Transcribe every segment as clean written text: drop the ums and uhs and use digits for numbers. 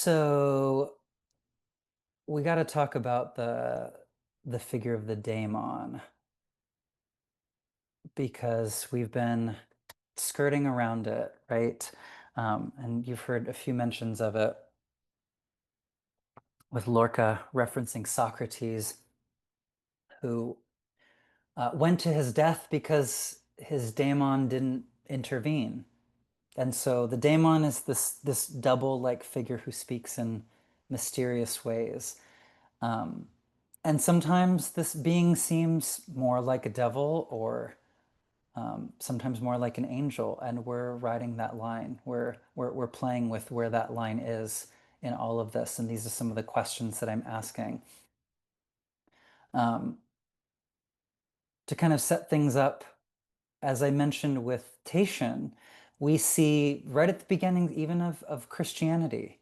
So we got to talk about the figure of the daemon because we've been skirting around it, right? And you've heard a few mentions of it with Lorca referencing Socrates, who went to his death because his daemon didn't intervene. And so the daemon is this double-like figure who speaks in mysterious ways. Um, And sometimes this being seems more like a devil or sometimes more like an angel, and we're riding that line. We're playing with where that line is in all of this, and these are some of the questions that I'm asking. Um, to kind of set things up, as I mentioned with Tatian, we see right at the beginning even of Christianity,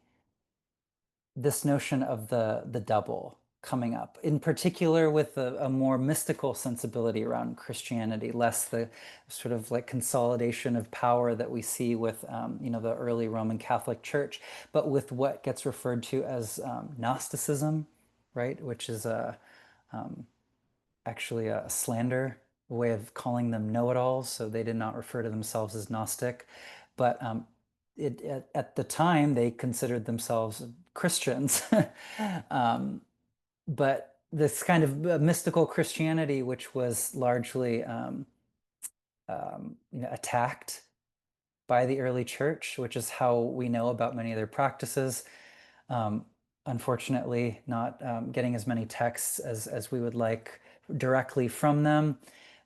this notion of the double coming up, in particular with a more mystical sensibility around Christianity, less the sort of like consolidation of power that we see with the early Roman Catholic Church, but with what gets referred to as Gnosticism, right? Which is actually a slander, a way of calling them know-it-alls. So they did not refer to themselves as Gnostic, but at the time they considered themselves Christians. um, but this kind of mystical Christianity, which was largely attacked by the early church, which is how we know about many of their practices. Um, Unfortunately, not getting as many texts as we would like directly from them.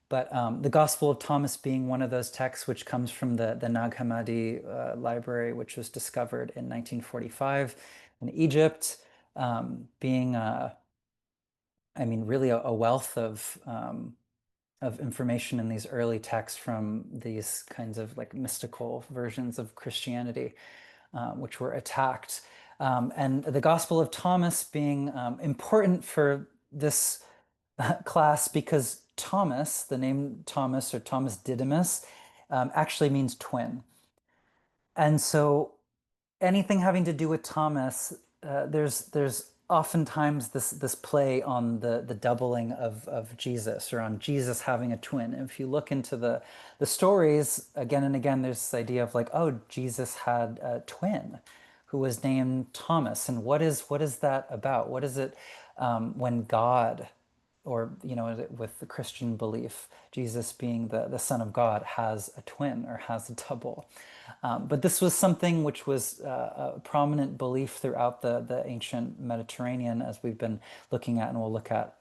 But the Gospel of Thomas being one of those texts, which comes from the Nag Hammadi library, which was discovered in 1945 in Egypt, being, I mean, really a wealth of information in these early texts from these kinds of like mystical versions of Christianity, which were attacked. And the Gospel of Thomas being important for this class because Thomas, the name Thomas or Thomas Didymus, actually means twin. And so anything having to do with Thomas, there's oftentimes this play on the doubling of Jesus, or on Jesus having a twin. If you look into the stories again and again, there's this idea of like, oh, Jesus had a twin who was named Thomas, and what is that about? What is it when God, or with the Christian belief, Jesus being the Son of God, has a twin or has a double? But this was something which was a prominent belief throughout the ancient Mediterranean, as we've been looking at, and we'll look at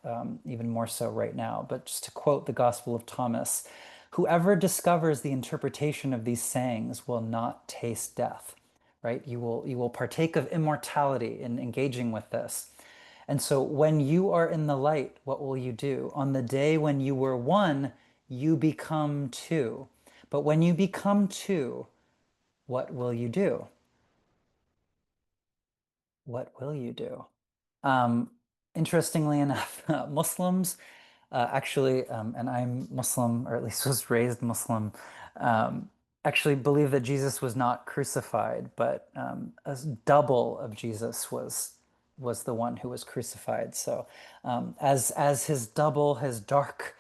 even more so right now. But just to quote the Gospel of Thomas, whoever discovers the interpretation of these sayings will not taste death, right? You will partake of immortality in engaging with this. And so when you are in the light, what will you do? On the day when you were one, you become two. But when you become two, what will you do? What will you do? Um, Interestingly enough, Muslims actually, and I'm Muslim, or at least was raised Muslim, um, actually believe that Jesus was not crucified, but a double of Jesus was the one who was crucified. So as his double, his dark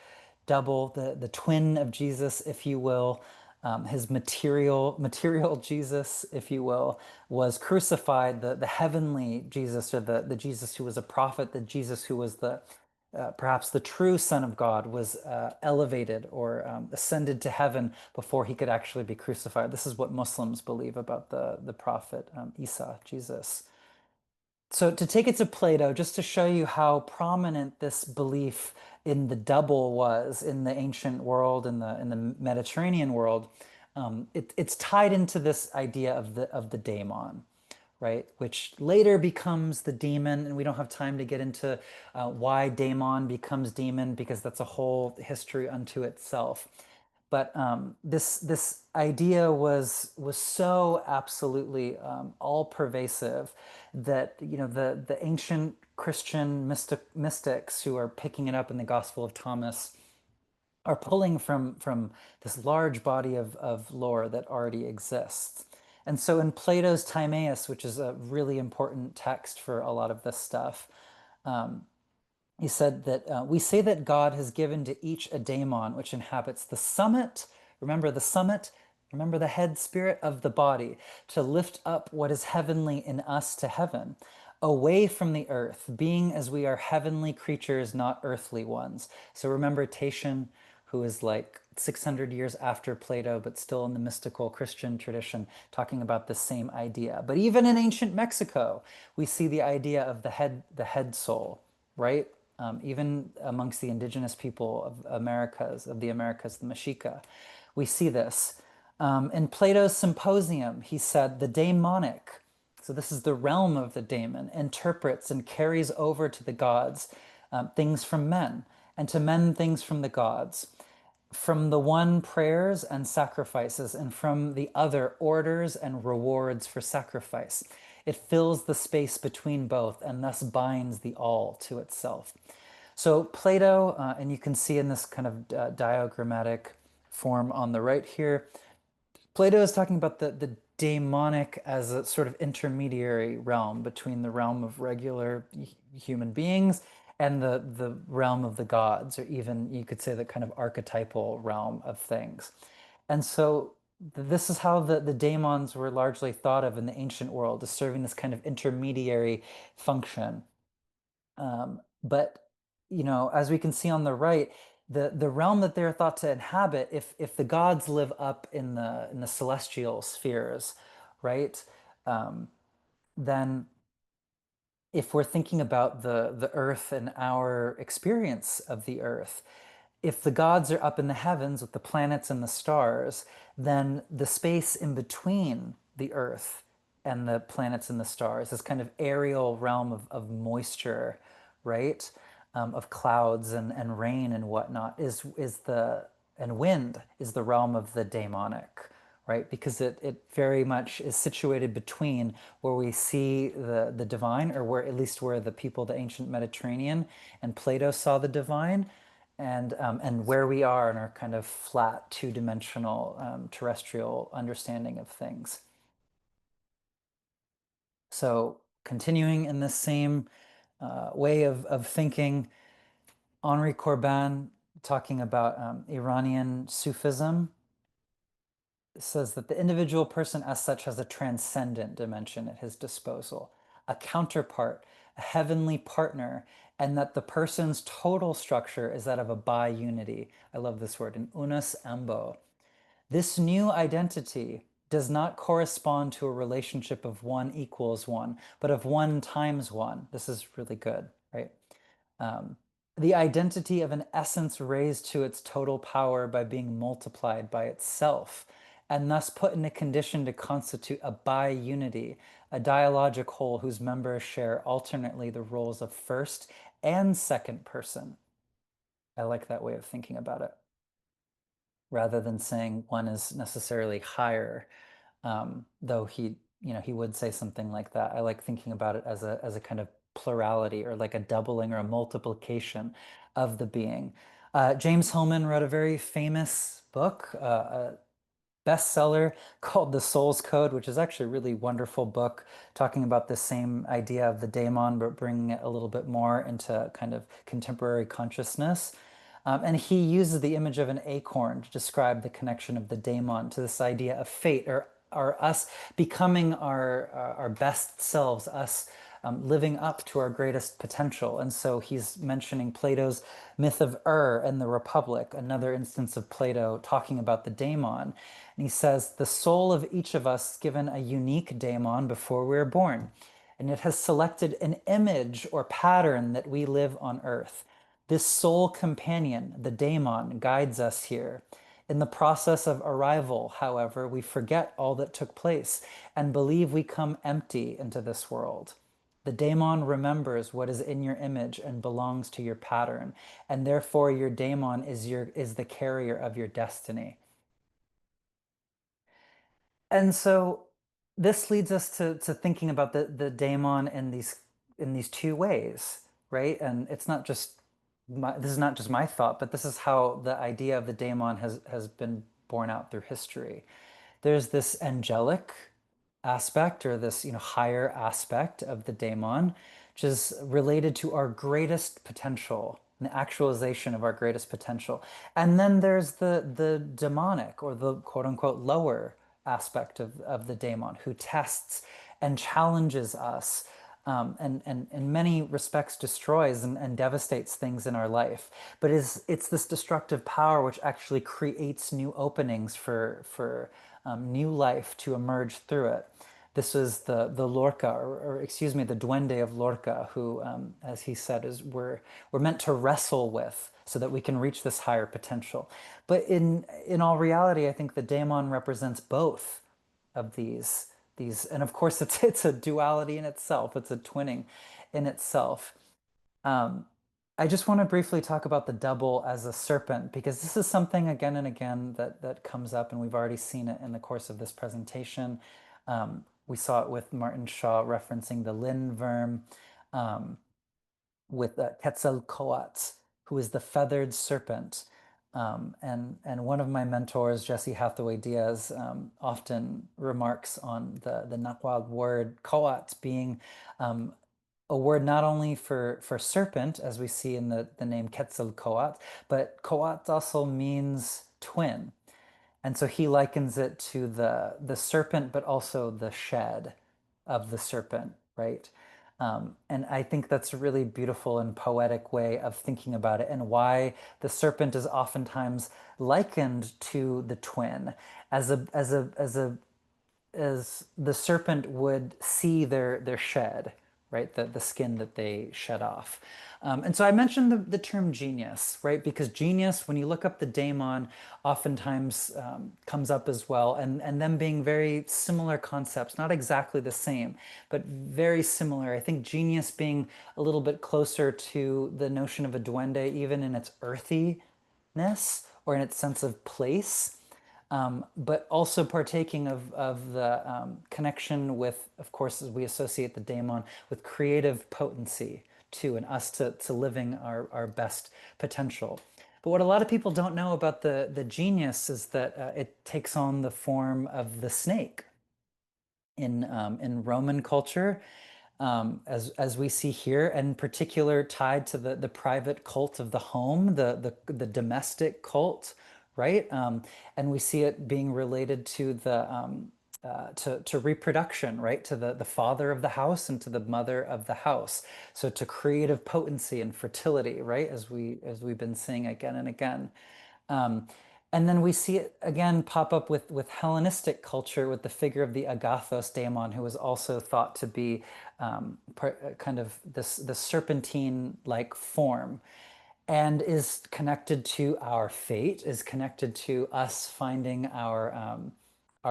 double, the twin of Jesus, if you will, his material Jesus, if you will, was crucified. The heavenly Jesus, or the Jesus who was a prophet, the Jesus who was the perhaps the true Son of God, was elevated or ascended to heaven before he could actually be crucified. This is what Muslims believe about the prophet Isa, Jesus. So to take it to Plato, just to show you how prominent this belief in the double was in the ancient world, in the Mediterranean world, it's tied into this idea of the daemon, right? Which later becomes the demon, and we don't have time to get into why daemon becomes demon because that's a whole history unto itself. But this idea was so absolutely all pervasive that the ancient Christian mystics who are picking it up in the Gospel of Thomas are pulling from this large body of lore that already exists. And so in Plato's Timaeus, which is a really important text for a lot of this stuff, he said that we say that God has given to each a daemon which inhabits the summit. Remember the summit? Remember the head spirit of the body to lift up what is heavenly in us to heaven, away from the earth, being as we are heavenly creatures, not earthly ones. So remember Tatian, who is like 600 years after Plato, but still in the mystical Christian tradition, talking about the same idea. But even in ancient Mexico, we see the idea of the head soul, right? Even amongst the indigenous people of the Americas, the Mexica, we see this. In Plato's Symposium, he said the daemonic, so this is the realm of the daemon, interprets and carries over to the gods things from men, and to men things from the gods. From the one prayers and sacrifices, and from the other orders and rewards for sacrifice. It fills the space between both and thus binds the all to itself. So Plato, and you can see in this kind of diagrammatic form on the right here, Plato is talking about the daemonic as a sort of intermediary realm between the realm of regular human beings and the realm of the gods, or even you could say the kind of archetypal realm of things. And so this is how the daemons were largely thought of in the ancient world, as serving this kind of intermediary function. But as we can see on the right, the realm that they're thought to inhabit, if the gods live up in the celestial spheres, right? Um, then if we're thinking about the earth and our experience of the earth, if the gods are up in the heavens with the planets and the stars, then the space in between the earth and the planets and the stars, this kind of aerial realm of moisture, right? Of clouds and rain and whatnot, is the and wind is the realm of the daemonic, right? Because it very much is situated between where we see the divine, or where at least where the people of the ancient Mediterranean and Plato saw the divine, and where we are in our kind of flat two-dimensional terrestrial understanding of things. So continuing in this same way of thinking, Henri Corbin, talking about Iranian Sufism, says that the individual person as such has a transcendent dimension at his disposal, a counterpart, a heavenly partner, and that the person's total structure is that of a bi-unity. I love this word, an unus ambo. This new identity does not correspond to a relationship of one equals one, but of one times one. This is really good, right? Um, the identity of an essence raised to its total power by being multiplied by itself, and thus put in a condition to constitute a bi-unity, a dialogic whole whose members share alternately the roles of first and second person. I like that way of thinking about it, rather than saying one is necessarily higher, though he would say something like that. I like thinking about it as a kind of plurality, or like a doubling or a multiplication of the being. James Hillman wrote a very famous book, a bestseller called The Soul's Code, which is actually a really wonderful book talking about the same idea of the daemon, but bringing it a little bit more into kind of contemporary consciousness. And he uses the image of an acorn to describe the connection of the daemon to this idea of fate, or us becoming our best selves, us living up to our greatest potential. And so he's mentioning Plato's myth of and the Republic, another instance of Plato talking about the daemon. And he says, the soul of each of us is given a unique daemon before we are born, and it has selected an image or pattern that we live on earth. This soul companion, the daemon, guides us here. In the process of arrival, however, we forget all that took place and believe we come empty into this world. The daemon remembers what is in your image and belongs to your pattern, and therefore your daemon is the carrier of your destiny. And so this leads us to thinking about the daemon in these two ways, right? And it's not just this is not just my thought, but this is how the idea of the daemon has been borne out through history. There's this angelic aspect, or this, higher aspect of the daemon, which is related to our greatest potential, the actualization of our greatest potential. And then there's the demonic, or the quote unquote lower aspect of the daemon, who tests and challenges us, and in many respects destroys and devastates things in our life. But it's this destructive power which actually creates new openings for new life to emerge through it. This is the Lorca, or excuse me, the Duende of Lorca, who, as he said, is we're meant to wrestle with, so that we can reach this higher potential. But in all reality, I think the daemon represents both of these, and of course, it's a duality in itself. It's a twinning in itself. Um, I just want to briefly talk about the double as a serpent, because this is something again and again that comes up, and we've already seen it in the course of this presentation. We saw it with Martin Shaw referencing the Lindworm, um, with Quetzalcoatl, who is the feathered serpent. And one of my mentors, Jesse Hathaway Diaz, often remarks on the Nahuatl word coat being, a word not only for serpent, as we see in the name Quetzalcoatl, but coat also means twin. And so he likens it to the serpent, but also the shed of the serpent, right? And I think that's a really beautiful and poetic way of thinking about it, and why the serpent is oftentimes likened to the twin, as the serpent would see their shed, right? The skin that they shed off. And so I mentioned the term genius, right? Because genius, when you look up the daemon, oftentimes comes up as well, and them being very similar concepts, not exactly the same, but very similar. I think genius being a little bit closer to the notion of a duende, even in its earthiness or in its sense of place, but also partaking of the connection with, of course, as we associate the daemon with creative potency too, and us to living our best potential. But what a lot of people don't know about the genius is that it takes on the form of the snake in Roman culture, as we see here, and in particular tied to the private cult of the home, the domestic cult, right? And we see it being related to to reproduction, right? To the father of the house and to the mother of the house. So to creative potency and fertility, right? As we've been seeing again and again. Um, and then we see it again pop up with Hellenistic culture, with the figure of the Agathos daemon, who was also thought to be kind of this serpentine-like form, and is connected to our fate, is connected to us finding our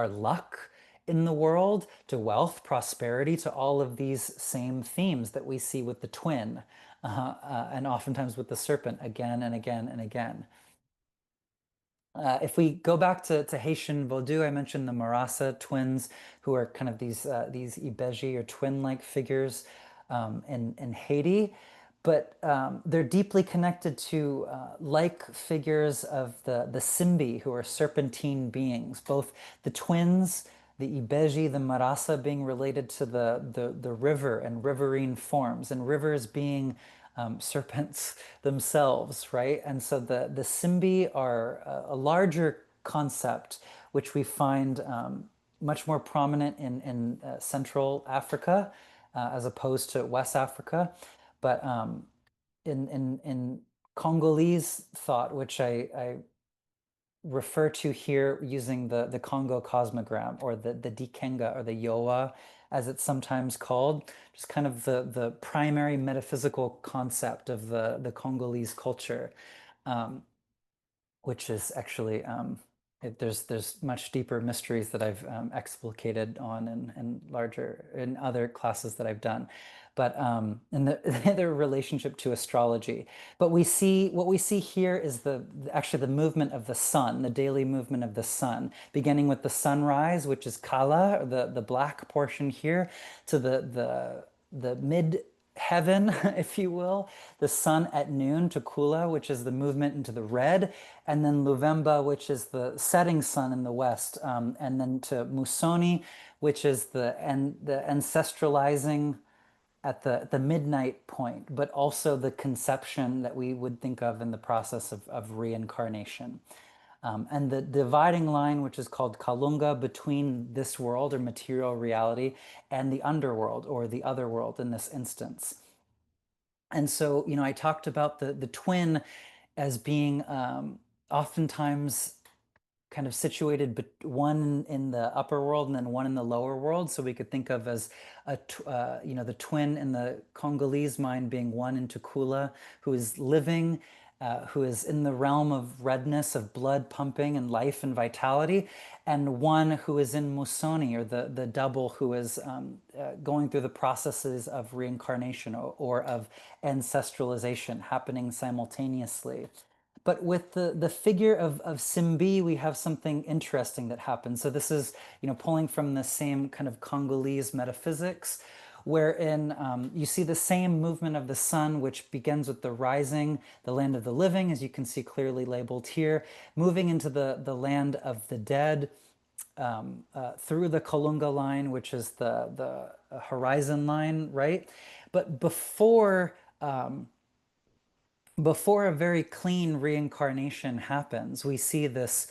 luck in the world, to wealth, prosperity, to all of these same themes that we see with the twin, and oftentimes with the serpent again and again and again. If we go back to Haitian Vodou, I mentioned the Marasa twins, who are kind of these Ibeji, or twin-like figures, in Haiti, but they're deeply connected to like figures of the Simbi, who are serpentine beings. Both the twins, the Ibeji, the Marasa, being related to the river and riverine forms, and rivers being serpents themselves, right? And so the Simbi are a larger concept, which we find much more prominent in Central Africa, as opposed to West Africa. But in Congolese thought, which I refer to here using the Congo cosmogram, or the Dikenga, or the Yoa, as it's sometimes called, just kind of the primary metaphysical concept of the Congolese culture, um, which is actually, there's much deeper mysteries that I've explicated on in other classes that I've done, but in their relationship to astrology. But what we see here is actually the movement of the sun, the daily movement of the sun, beginning with the sunrise, which is Kala, or the black portion here, to the mid heaven, if you will, the sun at noon to Kula, which is the movement into the red, and then Luvemba, which is the setting sun in the west, and then to Musoni, which is the ancestralizing at the midnight point, but also the conception that we would think of in the process of reincarnation. And the dividing line, which is called Kalunga, between this world or material reality and the underworld or the other world in this instance. And so, I talked about the twin as being oftentimes kind of situated, but one in the upper world and then one in the lower world. So we could think of as the twin in the Congolese mind being one in Tukula, who is living, who is in the realm of redness, of blood pumping and life and vitality, and one who is in Musoni, or the double, who is going through the processes of reincarnation or of ancestralization happening simultaneously. But with the figure of Simbi, we have something interesting that happens. So this is, pulling from the same kind of Congolese metaphysics, wherein you see the same movement of the sun, which begins with the rising, the land of the living, as you can see clearly labeled here, moving into the land of the dead, through the Kalunga line, which is the horizon line, right? But before a very clean reincarnation happens, we see this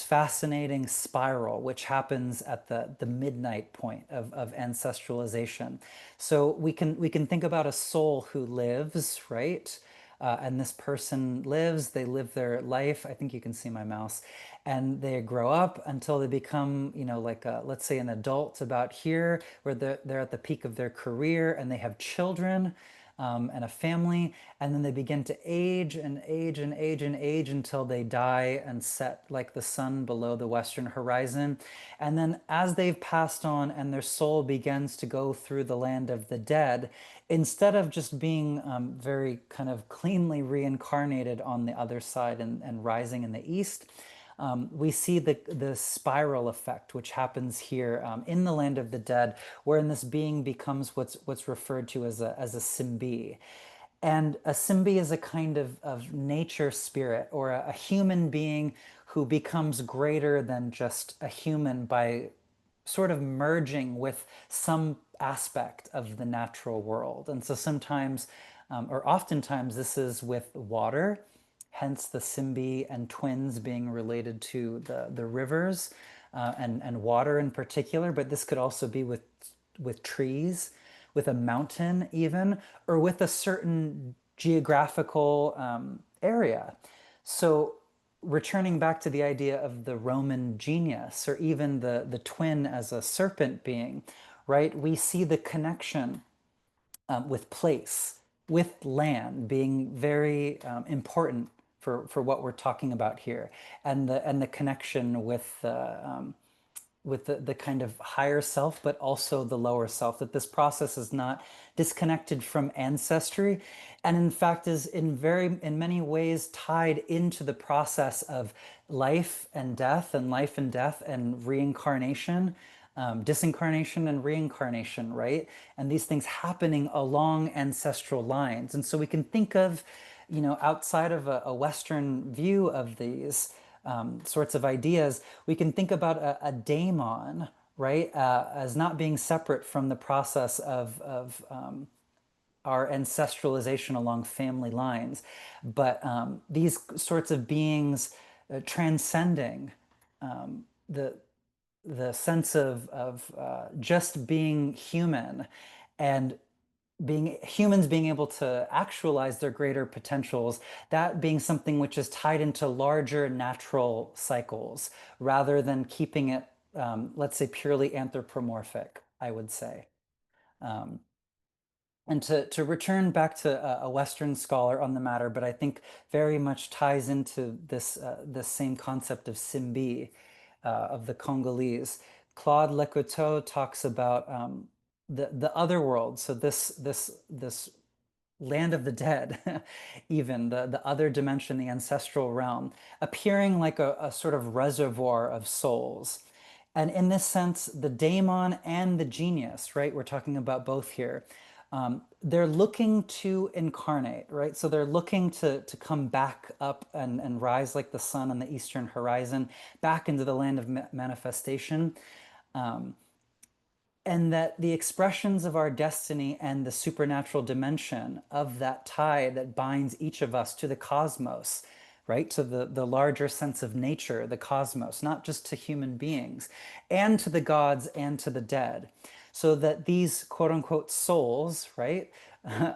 fascinating spiral, which happens at the midnight point of ancestralization. So we can think about a soul who lives, right? And this person lives, they live their life. I think you can see my mouse. And they grow up until they become, like let's say an adult about here, where they're at the peak of their career and they have children, and a family, and then they begin to age and age and age and age until they die and set like the sun below the western horizon. And then as they've passed on and their soul begins to go through the land of the dead, instead of just being very kind of cleanly reincarnated on the other side and rising in the east, we see the spiral effect, which happens here in the land of the dead, wherein this being becomes what's referred to as a Simbi. And a Simbi is a kind of nature spirit, or a human being who becomes greater than just a human by sort of merging with some aspect of the natural world. And so sometimes, or oftentimes, this is with water, hence the Simbi and twins being related to the rivers, and water in particular. But this could also be with trees, with a mountain even, or with a certain geographical area. So returning back to the idea of the Roman genius, or even the twin as a serpent being, right? We see the connection with place, with land being very important for what we're talking about here, and the connection with the kind of higher self, but also the lower self, that this process is not disconnected from ancestry, and in fact is in many ways tied into the process of life and death, and life and death and reincarnation, disincarnation and reincarnation, right? And these things happening along ancestral lines. And so we can think of, outside of a Western view of these sorts of ideas, we can think about a daemon, right, as not being separate from the process of our ancestralization along family lines, but these sorts of beings transcending the sense of just being human, and being humans being able to actualize their greater potentials, that being something which is tied into larger natural cycles rather than keeping it, let's say, purely anthropomorphic, I would say. Um, and to return back to a Western scholar on the matter, but I think very much ties into this same concept of Simbi, of the Congolese. Claude Lecoteau talks about the other world. So this land of the dead, even the other dimension, the ancestral realm, appearing like a sort of reservoir of souls. And in this sense, the daemon and the genius, right? We're talking about both here, they're looking to incarnate, right? So they're looking to come back up and rise like the sun on the eastern horizon, back into the land of manifestation. Um, and that the expressions of our destiny and the supernatural dimension of that tie that binds each of us to the cosmos, right? To the larger sense of nature, the cosmos, not just to human beings, and to the gods and to the dead. So that these quote unquote souls, right,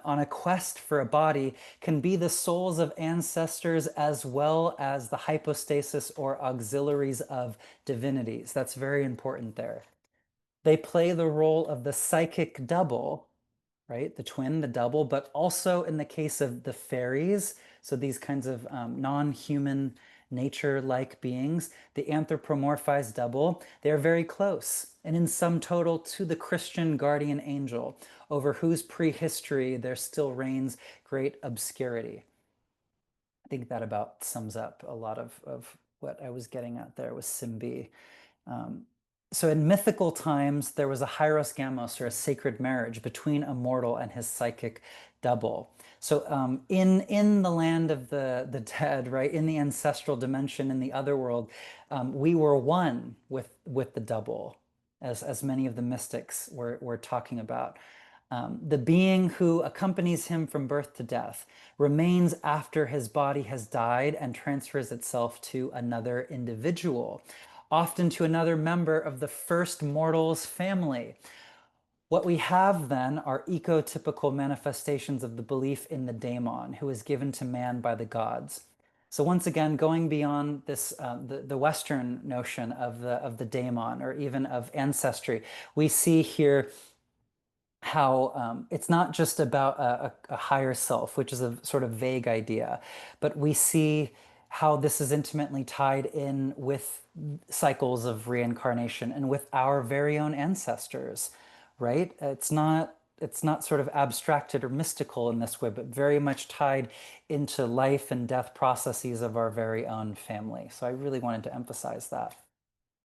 on a quest for a body, can be the souls of ancestors as well as the hypostasis or auxiliaries of divinities. That's very important there. They play the role of the psychic double, right? The twin, the double, but also in the case of the fairies, so these kinds of non-human nature-like beings, the anthropomorphized double, they're very close, and in sum total to the Christian guardian angel, over whose prehistory there still reigns great obscurity. I think that about sums up a lot of what I was getting at there with Simbi. Um, so in mythical times, there was a hieros gamos, or a sacred marriage between a mortal and his psychic double. So in the land of the dead, right, in the ancestral dimension, in the other world, we were one with the double, as many of the mystics were talking about. The being who accompanies him from birth to death remains after his body has died and transfers itself to another individual, often to another member of the first mortal's family. What we have then are ecotypical manifestations of the belief in the Daemon, who is given to man by the gods. So once again, going beyond this, the Western notion of the Daemon, or even of ancestry, we see here how it's not just about a higher self, which is a sort of vague idea, but we see how this is intimately tied in with cycles of reincarnation and with our very own ancestors, right? It's not sort of abstracted or mystical in this way, but very much tied into life and death processes of our very own family. So I really wanted to emphasize that.